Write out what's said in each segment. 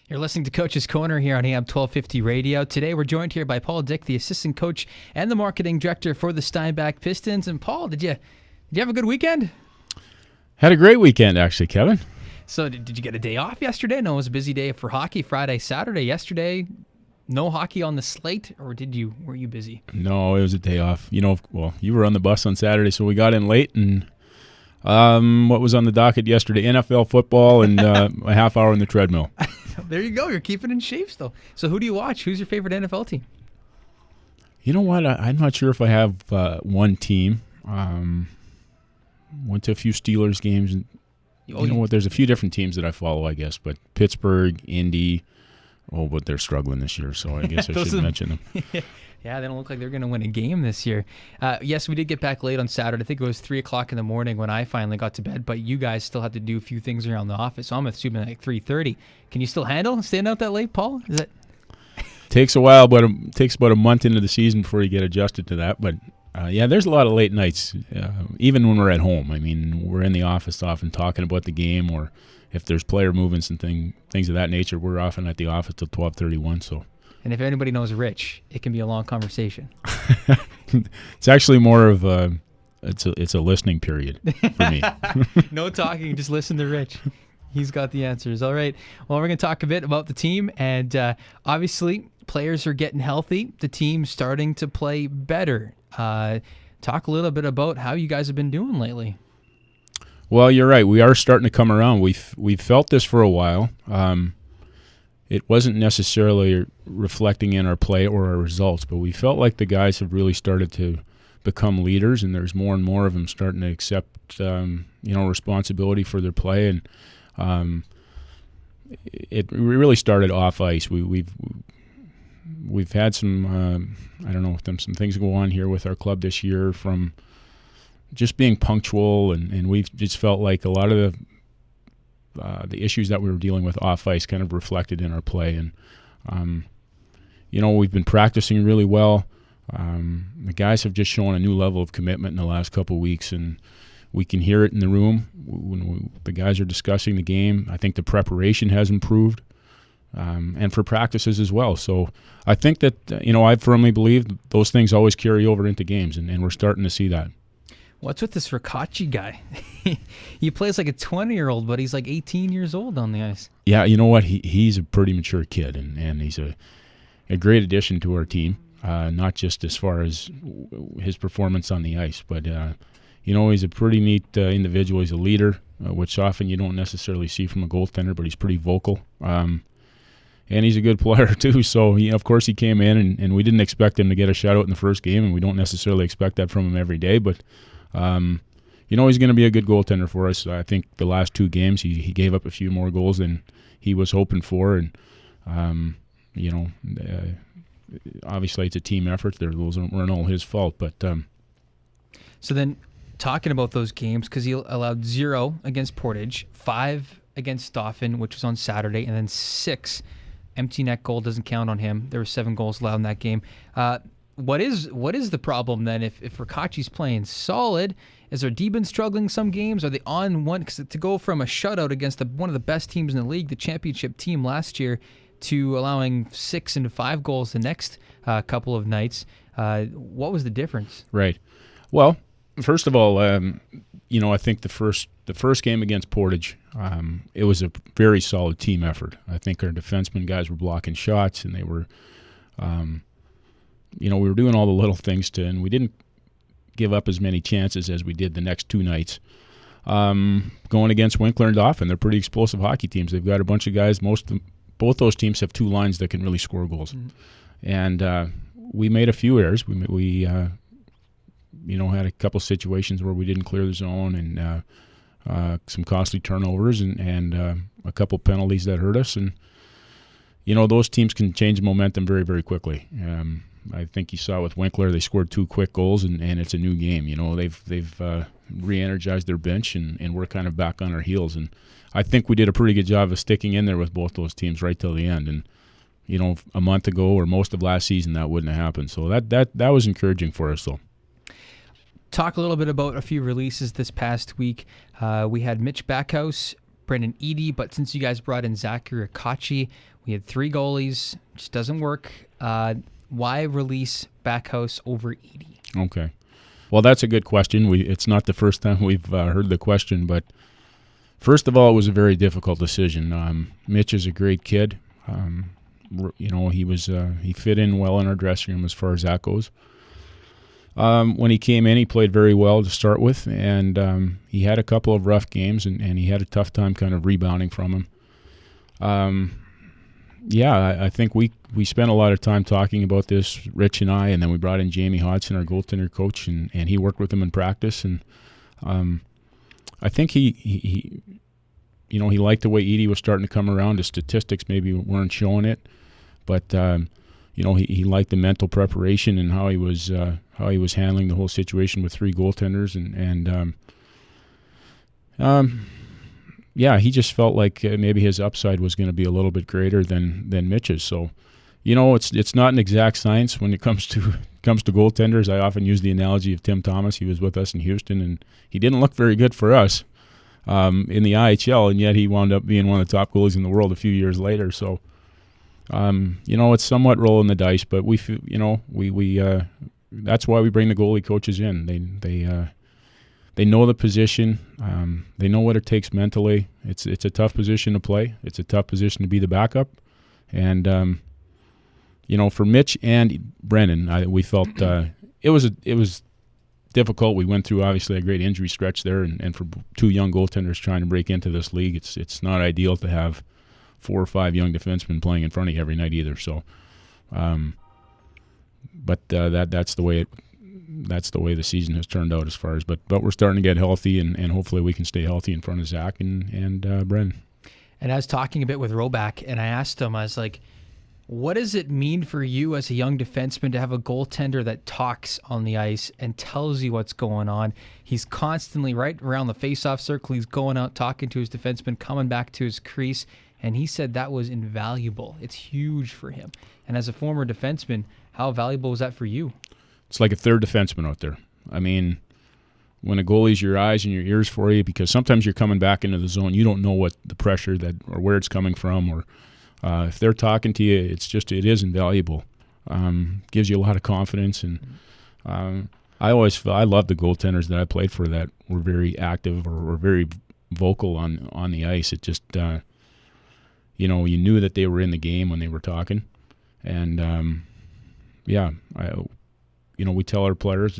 You're listening to Coach's Corner here on AM 1250 Radio. Today we're joined here by Paul Dyck, the assistant coach and the marketing director for the Steinbach Pistons. And Paul, did you have a good weekend? Had a great weekend, actually, Kevin. So did you get a day off yesterday? No, it was a busy day for hockey, Friday, Saturday. Yesterday, no hockey on the slate, or were you busy? No, it was a day off. You were on the bus on Saturday, so we got in late, and what was on the docket yesterday? NFL football and a half hour on the treadmill. There you go. You're keeping in shape still. So who do you watch? Who's your favorite NFL team? You know what? I'm not sure if I have one team. Went to a few Steelers games. And, you know what? There's a few different teams that I follow, I guess. But Pittsburgh, Indy, but they're struggling this year, so I guess I should mention them. Yeah, they don't look like they're going to win a game this year. Yes, we did get back late on Saturday. I think it was 3 o'clock in the morning when I finally got to bed, but you guys still had to do a few things around the office, so I'm assuming like 3:30. Can you still handle staying out that late, Paul? Is it? Takes a while, but it takes about a month into the season before you get adjusted to that. But, there's a lot of late nights, even when we're at home. I mean, we're in the office often talking about the game, or if there's player movements and things of that nature, we're often at the office till 12:31, so... And if anybody knows Rich, it can be a long conversation. It's actually more of it's a listening period for me. No talking, just listen to Rich. He's got the answers. All right. Well, we're going to talk a bit about the team, and obviously players are getting healthy. The team's starting to play better. Talk a little bit about how you guys have been doing lately. Well, you're right. We are starting to come around. We've felt this for a while. It wasn't necessarily reflecting in our play or our results, but we felt like the guys have really started to become leaders, and there's more and more of them starting to accept, responsibility for their play. And it really started off ice. We've had some, some things go on here with our club this year, from just being punctual, and we've just felt like a lot of the issues that we were dealing with off ice kind of reflected in our play. And, we've been practicing really well. The guys have just shown a new level of commitment in the last couple of weeks, and we can hear it in the room when the guys are discussing the game. I think the preparation has improved, and for practices as well. So I think that, I firmly believe those things always carry over into games, and we're starting to see that. What's with this Ricacci guy? He plays like a 20-year-old, but he's like 18 years old on the ice. Yeah, you know what? He's a pretty mature kid, and he's a great addition to our team, not just as far as his performance on the ice, but, he's a pretty neat individual. He's a leader, which often you don't necessarily see from a goaltender, but he's pretty vocal. And he's a good player, too. So, of course, he came in, and we didn't expect him to get a shutout in the first game, and we don't necessarily expect that from him every day, but... he's going to be a good goaltender for us. I think the last 2 games he gave up a few more goals than he was hoping for, and obviously it's a team effort. Those weren't all his fault, but so then talking about those games, because he allowed 0 against Portage, 5 against Dauphin, which was on Saturday, and then 6 empty net goal doesn't count on him. There were 7 goals allowed in that game. What is the problem then if Ricacci's playing solid? Is our D been struggling some games? Are they on one? Because to go from a shutout against one of the best teams in the league, the championship team last year, to allowing 6 and 5 goals the next couple of nights, what was the difference? Right. Well, first of all, I think the first game against Portage, it was a very solid team effort. I think our defensemen guys were blocking shots, and they were... we were doing all the little things and we didn't give up as many chances as we did the next 2 nights. Going against Winkler and Dauphin, they're pretty explosive hockey teams. They've got a bunch of guys. Both those teams have 2 lines that can really score goals. Mm-hmm. And we made a few errors. We had a couple situations where we didn't clear the zone, and some costly turnovers, and a couple penalties that hurt us. And those teams can change momentum very, very quickly. I think you saw with Winkler, they scored 2 quick goals, and it's a new game. They've re-energized their bench, and we're kind of back on our heels. And I think we did a pretty good job of sticking in there with both those teams right till the end. And a month ago or most of last season, that wouldn't have happened. So that was encouraging for us, though. Talk a little bit about a few releases this past week. We had Mitch Backhouse Brendan Edie, but since you guys brought in Zachary Akachi, we had 3 goalies. Just doesn't work. Why release Backhouse over Edie? Okay. Well, that's a good question. It's not the first time we've heard the question, but first of all, it was a very difficult decision. Mitch is a great kid. He fit in well in our dressing room as far as that goes. When he came in, he played very well to start with, and he had a couple of rough games, and he had a tough time kind of rebounding from him. I think we spent a lot of time talking about this, Rich and I, and then we brought in Jamie Hodson, our goaltender coach, and he worked with him in practice, and I think he liked the way Edie was starting to come around. The statistics maybe weren't showing it, but he liked the mental preparation and how he was handling the whole situation with 3 goaltenders, he just felt like maybe his upside was going to be a little bit greater than Mitch's. So, it's not an exact science when it comes to goaltenders. I often use the analogy of Tim Thomas. He was with us in Houston, and he didn't look very good for us in the IHL, and yet he wound up being one of the top goalies in the world a few years later. So, it's somewhat rolling the dice, but we that's why we bring the goalie coaches in. They know the position. They know what it takes mentally. It's a tough position to play. It's a tough position to be the backup. And, for Mitch and Brennan, we felt it was difficult. We went through, obviously, a great injury stretch there. And for 2 young goaltenders trying to break into this league, it's not ideal to have 4 or 5 young defensemen playing in front of you every night either. So, that's the way the season has turned out as far as, but we're starting to get healthy, and hopefully we can stay healthy in front of Zach and Brennan. And I was talking a bit with Roback, and I asked him, I was like, what does it mean for you as a young defenseman to have a goaltender that talks on the ice and tells you what's going on? He's constantly right around the face-off circle. He's going out, talking to his defenseman, coming back to his crease, and he said that was invaluable. It's huge for him. And as a former defenseman, how valuable was that for you? It's like a third defenseman out there. I mean, when a goalie's your eyes and your ears for you, because sometimes you're coming back into the zone, you don't know what the pressure or where it's coming from, or if they're talking to you, it is invaluable. Gives you a lot of confidence, and I love the goaltenders that I played for that were very active or were very vocal on the ice. It just you knew that they were in the game when they were talking, and we tell our players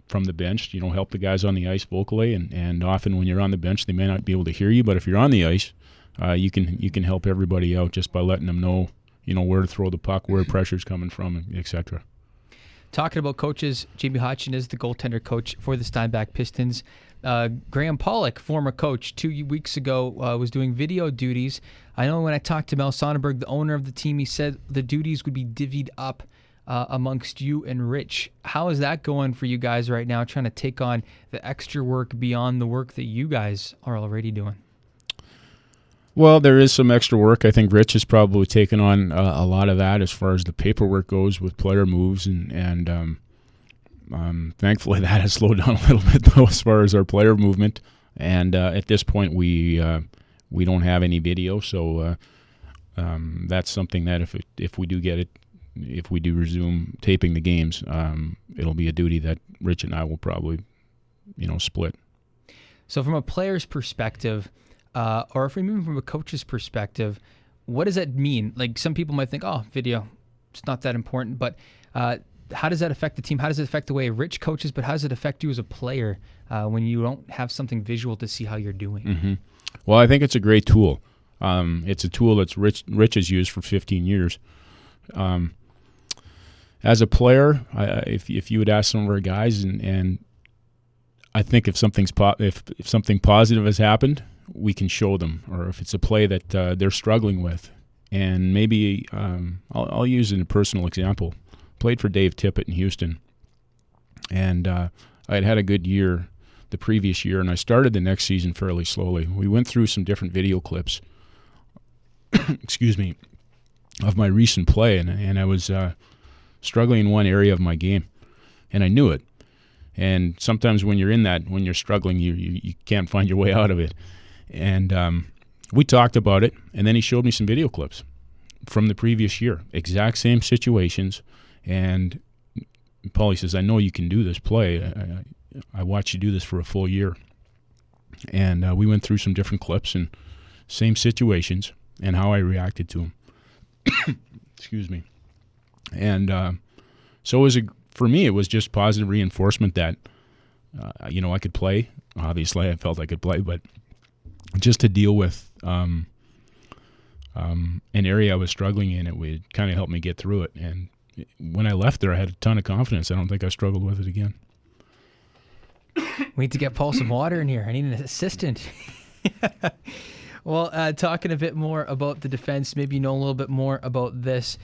from the bench, help the guys on the ice vocally, and often when you're on the bench, they may not be able to hear you, but if you're on the ice, you can help everybody out just by letting them know, where to throw the puck, where pressure's coming from, etc. Talking about coaches, Jamie Hodson is the goaltender coach for the Steinbach Pistons. Graham Pollock, former coach, 2 weeks ago was doing video duties. I know when I talked to Mel Sonnenberg, the owner of the team, he said the duties would be divvied up amongst you and Rich. How is that going for you guys right now, trying to take on the extra work beyond the work that you guys are already doing? Well, there is some extra work. I think Rich has probably taken on a lot of that as far as the paperwork goes with player moves, and thankfully that has slowed down a little bit though as far as our player movement. And at this point, we don't have any video, so that's something that if we do resume taping the games, it'll be a duty that Rich and I will probably, split. So from a player's perspective, or if we move from a coach's perspective, what does that mean? Like, some people might think, oh, video, it's not that important, but how does that affect the team? How does it affect the way Rich coaches, but how does it affect you as a player when you don't have something visual to see how you're doing? Mm-hmm. Well, I think it's a great tool. It's a tool that's Rich has used for 15 years. As a player, if you would ask some of our guys, and I think if something positive has happened, we can show them, or if it's a play that they're struggling with, and maybe I'll use a personal example. Played for Dave Tippett in Houston, and I had a good year the previous year, and I started the next season fairly slowly. We went through some different video clips, excuse me, of my recent play, and I was struggling in one area of my game, and I knew it. And sometimes when you're struggling, you can't find your way out of it. And we talked about it, and then he showed me some video clips from the previous year, exact same situations. And Paulie says, I know you can do this play. I watched you do this for a full year. And we went through some different clips and same situations and how I reacted to them. Excuse me. And so for me, it was just positive reinforcement that, I could play. Obviously, I felt I could play, but just to deal with an area I was struggling in, it would kind of help me get through it. And when I left there, I had a ton of confidence. I don't think I struggled with it again. We need to get Paul some water in here. I need an assistant. Well, talking a bit more about the defense, maybe you know a little bit more about this.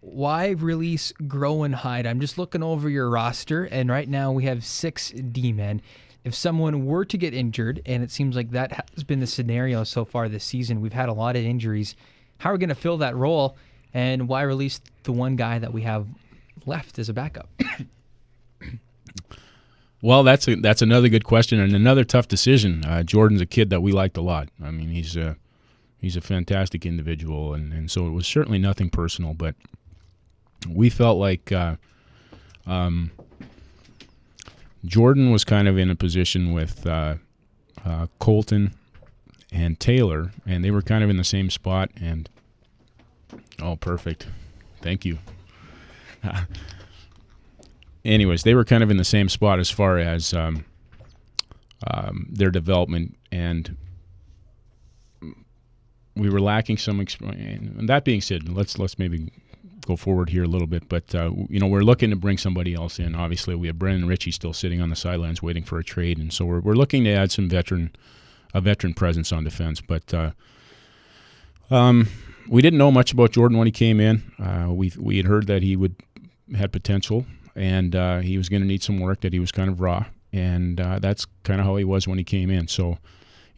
Why release Grow and Hide? I'm just looking over your roster, and right now we have 6 D-men. If someone were to get injured, and it seems like that has been the scenario so far this season, we've had a lot of injuries. How are we going to fill that role, and why release the one guy that we have left as a backup? Well, that's another good question and another tough decision. Jordan's a kid that we liked a lot. I mean, he's a fantastic individual, and so it was certainly nothing personal, but we felt like Jordan was kind of in a position with Colton and Taylor, and they were kind of in the same spot. And oh, perfect, thank you. Anyways, they were kind of in the same spot as far as their development, and we were lacking some experience. And that being said, let's maybe go forward here a little bit. But we're looking to bring somebody else in. Obviously, we have Brendan Ritchie still sitting on the sidelines waiting for a trade, and so we're looking to add some veteran presence on defense. But we didn't know much about Jordan when he came in. We had heard that he had potential. And he was going to need some work, that he was kind of raw. And that's kind of how he was when he came in. So,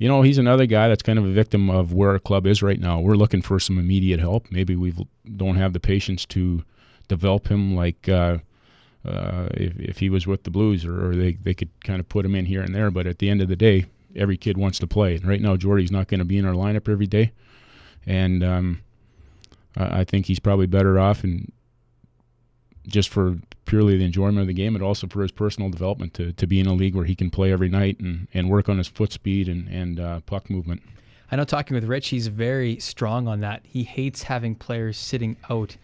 he's another guy that's kind of a victim of where our club is right now. We're looking for some immediate help. Maybe we don't have the patience to develop him like if he was with the Blues, or they could kind of put him in here and there. But at the end of the day, every kid wants to play. And right now, Jordy's not going to be in our lineup every day. And I think he's probably better off, and just for purely the enjoyment of the game, and also for his personal development to be in a league where he can play every night and work on his foot speed and puck movement. I know, talking with Rich, he's very strong on that. He hates having players sitting out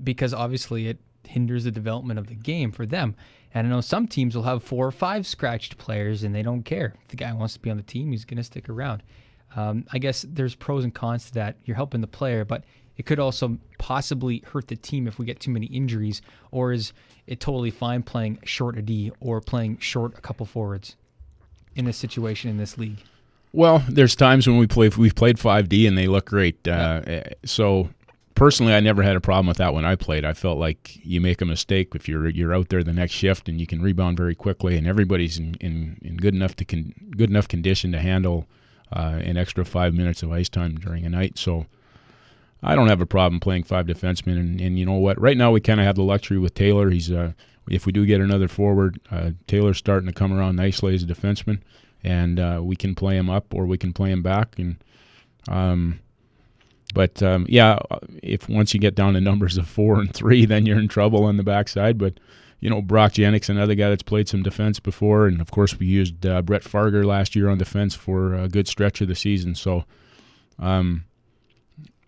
because obviously it hinders the development of the game for them. And I know some teams will have 4 or 5 scratched players, and they don't care. If the guy wants to be on the team, he's going to stick around. I guess there's pros and cons to that. You're helping the player, but it could also possibly hurt the team if we get too many injuries. Or is it totally fine playing short a D or playing short a couple forwards in this situation in this league? Well, there's times when we've played 5D and they look great. So personally, I never had a problem with that when I played. I felt like you make a mistake if you're out there the next shift, and you can rebound very quickly, and everybody's in good enough condition to handle an extra 5 minutes of ice time during a night. So I don't have a problem playing 5 defensemen, and you know what? Right now we kind of have the luxury with Taylor. He's if we do get another forward, Taylor's starting to come around nicely as a defenseman, and we can play him up or we can play him back. And if once you get down to numbers of 4 and 3, then you're in trouble on the backside. But Brock Janick's another guy that's played some defense before, and of course we used Brett Farger last year on defense for a good stretch of the season. So.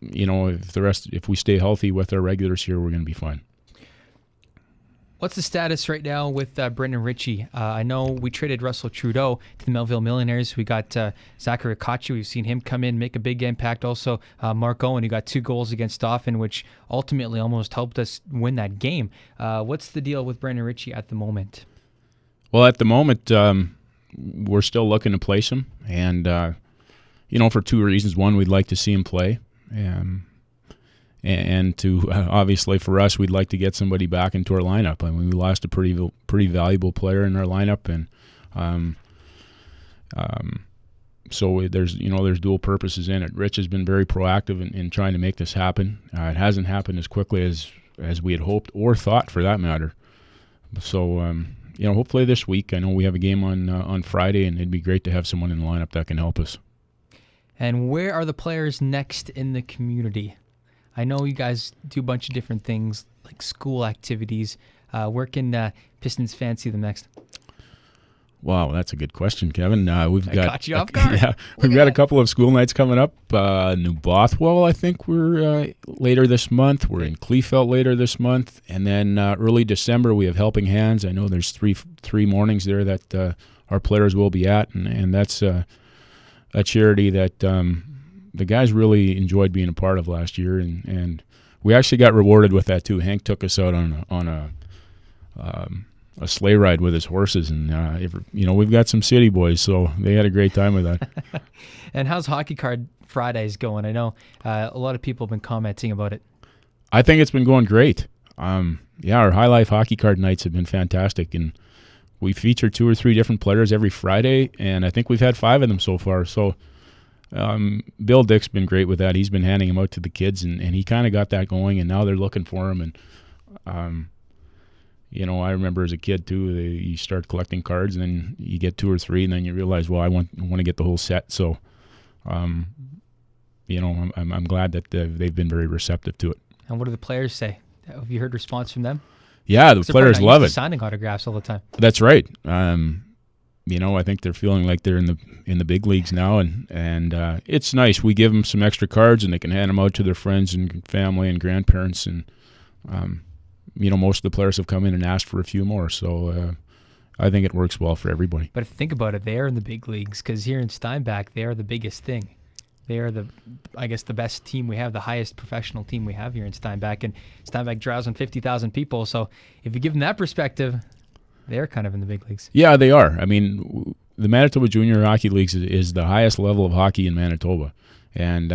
If we stay healthy with our regulars here, we're going to be fine. What's the status right now with Brendan Ritchie? I know we traded Russell Trudeau to the Melville Millionaires. We got Zachary Akachu. We've seen him come in, make a big impact. Also, Mark Owen, who got 2 goals against Dauphin, which ultimately almost helped us win that game. What's the deal with Brendan Ritchie at the moment? Well, at the moment, we're still looking to place him. And, for 2 reasons. One, we'd like to see him play. And to obviously for us, we'd like to get somebody back into our lineup. I mean, we lost a pretty valuable player in our lineup, and so there's dual purposes in it. Rich has been very proactive in trying to make this happen. It hasn't happened as quickly as we had hoped or thought, for that matter. So hopefully this week. I know we have a game on Friday, and it'd be great to have someone in the lineup that can help us. And where are the players next in the community? I know you guys do a bunch of different things like school activities. Where can Pistons fans see them next? Wow, that's a good question, Kevin. We've got caught you off guard. Yeah, we've got a couple of school nights coming up. New Bothwell, I think we're later this month. We're in Kleefeld later this month, and then early December we have Helping Hands. I know there's three mornings there that our players will be at, and that's a charity that the guys really enjoyed being a part of last year, and we actually got rewarded with that too. Hank took us out on a sleigh ride with his horses, and we've got some city boys, so they had a great time with that. And how's Hockey Card Fridays going? I know a lot of people have been commenting about it. I think it's been going great. Our High Life Hockey Card nights have been fantastic, and we feature 2 or 3 different players every Friday, and I think we've had 5 of them so far. So Bill Dyck's been great with that. He's been handing them out to the kids, and he kind of got that going, and now they're looking for him. And I remember as a kid too, you start collecting cards, and then you get 2 or 3, and then you realize, well, I want to get the whole set. So, I'm glad that they've been very receptive to it. And what do the players say? Have you heard response from them? Yeah, the players love it. Signing autographs all the time. That's right. I think they're feeling like they're in the big leagues now, and it's nice. We give them some extra cards, and they can hand them out to their friends and family and grandparents, and most of the players have come in and asked for a few more, so I think it works well for everybody. But if you think about it, they are in the big leagues, because here in Steinbach, they are the biggest thing. They are the best team we have, the highest professional team we have here in Steinbach, and Steinbach draws on 50,000 people, so if you give them that perspective, they're kind of in the big leagues. Yeah, they are. I mean, the Manitoba Junior Hockey Leagues is the highest level of hockey in Manitoba, and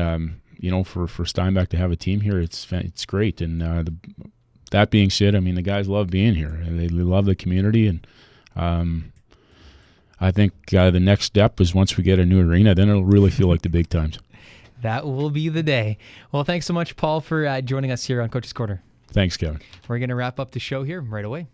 for Steinbach to have a team here, it's great. And that being said, I mean, the guys love being here. They love the community, and I think the next step is once we get a new arena, then it'll really feel like the big times. That will be the day. Well, thanks so much, Paul, for joining us here on Coach's Corner. Thanks, Kevin. We're going to wrap up the show here right away.